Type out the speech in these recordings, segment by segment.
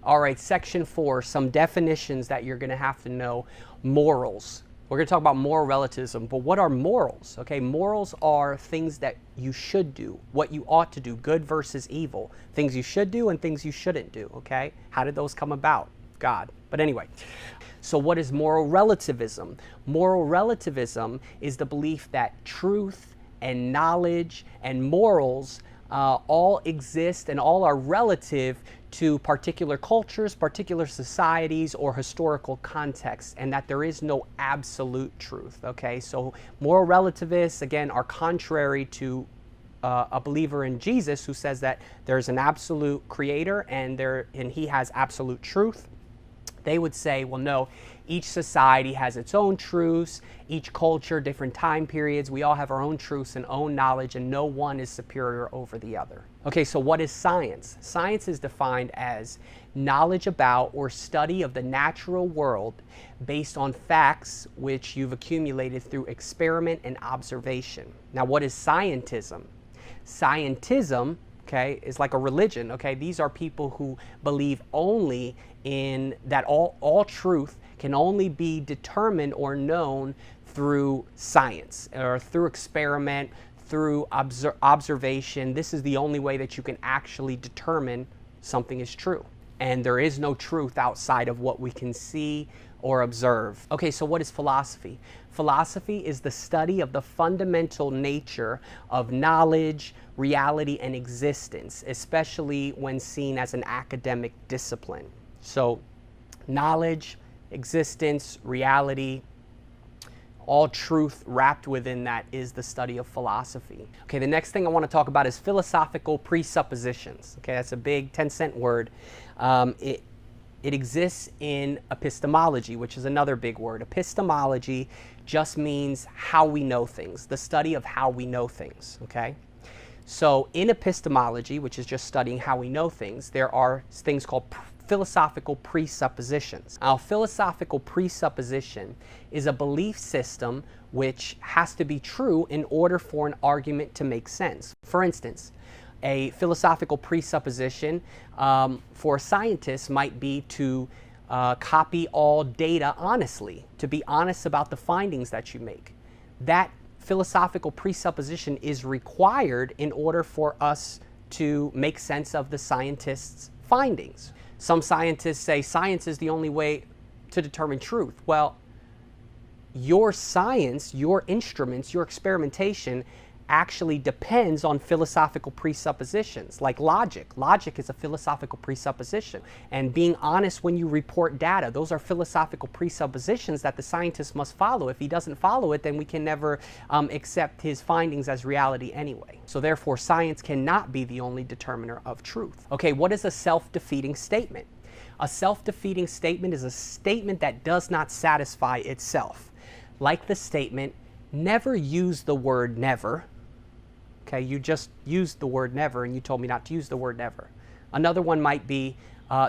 All right, section 4, some definitions that you're going to have to know. Morals. We're going to talk about moral relativism, but what are morals? Okay, morals are things that you should do, what you ought to do, good versus evil, things you should do and things you shouldn't do, okay? How did those come about? God. But anyway, so what is moral relativism? Moral relativism is the belief that truth and knowledge and morals all exist and all are relative to particular cultures, particular societies, or historical contexts, and that there is no absolute truth, okay? So moral relativists, again, are contrary to a believer in Jesus who says that there's an absolute creator and he has absolute truth. They would say, well, no, each society has its own truths, each culture, different time periods, we all have our own truths and own knowledge, and no one is superior over the other. Okay, so what is science? Science is defined as knowledge about or study of the natural world based on facts which you've accumulated through experiment and observation. Now, what is scientism? Scientism, okay, is like a religion, okay? These are people who believe only in that all truth can only be determined or known through science or through experiment, through observation. This is the only way that you can actually determine something is true. And there is no truth outside of what we can see or observe. Okay, so what is philosophy? Philosophy is the study of the fundamental nature of knowledge, reality, and existence, especially when seen as an academic discipline. So knowledge, existence, reality, all truth wrapped within that is the study of philosophy. Okay, the next thing I want to talk about is philosophical presuppositions. Okay, that's a big 10-cent word. It exists in epistemology, which is another big word. Epistemology just means how we know things, the study of how we know things, okay? So in epistemology, which is just studying how we know things, there are things called philosophical presuppositions. Now, philosophical presupposition is a belief system which has to be true in order for an argument to make sense. For instance, a philosophical presupposition for scientists might be to copy all data honestly, to be honest about the findings that you make. That philosophical presupposition is required in order for us to make sense of the scientists' findings. Some scientists say science is the only way to determine truth. Well, your science, your instruments, your experimentation actually depends on philosophical presuppositions, like logic. Logic is a philosophical presupposition. And being honest when you report data, those are philosophical presuppositions that the scientist must follow. If he doesn't follow it, then we can never accept his findings as reality anyway. So therefore, science cannot be the only determiner of truth. Okay, what is a self-defeating statement? A self-defeating statement is a statement that does not satisfy itself. Like the statement, never use the word never. Okay, you just used the word never and you told me not to use the word never. Another one might be,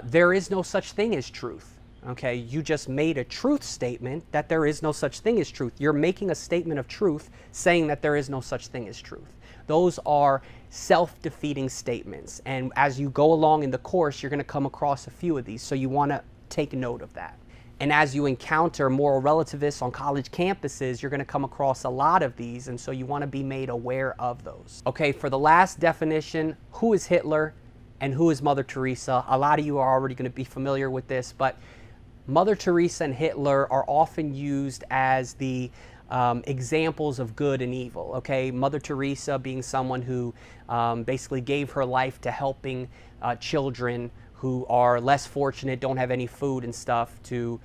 there is no such thing as truth. Okay, you just made a truth statement that there is no such thing as truth. You're making a statement of truth saying that there is no such thing as truth. Those are self-defeating statements. And as you go along in the course, you're going to come across a few of these. So you want to take note of that. And as you encounter moral relativists on college campuses, you're going to come across a lot of these, and so you want to be made aware of those. Okay, for the last definition, who is Hitler and who is Mother Teresa? A lot of you are already going to be familiar with this, but Mother Teresa and Hitler are often used as the examples of good and evil. Okay, Mother Teresa being someone who basically gave her life to helping children who are less fortunate, don't have any food and stuff to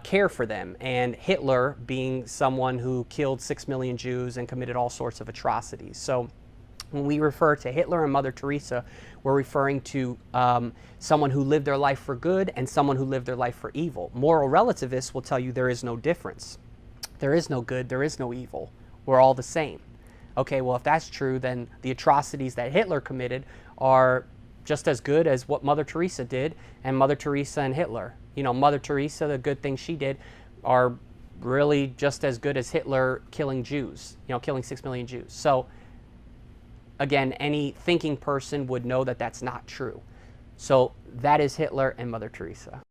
care for them. And Hitler being someone who killed 6 million Jews and committed all sorts of atrocities. So when we refer to Hitler and Mother Teresa, we're referring to someone who lived their life for good and someone who lived their life for evil. Moral relativists will tell you there is no difference. There is no good, there is no evil. We're all the same. Okay, well, if that's true, then the atrocities that Hitler committed are just as good as what Mother Teresa did, and Mother Teresa and Hitler. You know, Mother Teresa, the good things she did are really just as good as Hitler killing Jews, you know, killing 6 million Jews. So again, any thinking person would know that that's not true. So That is Hitler and Mother Teresa.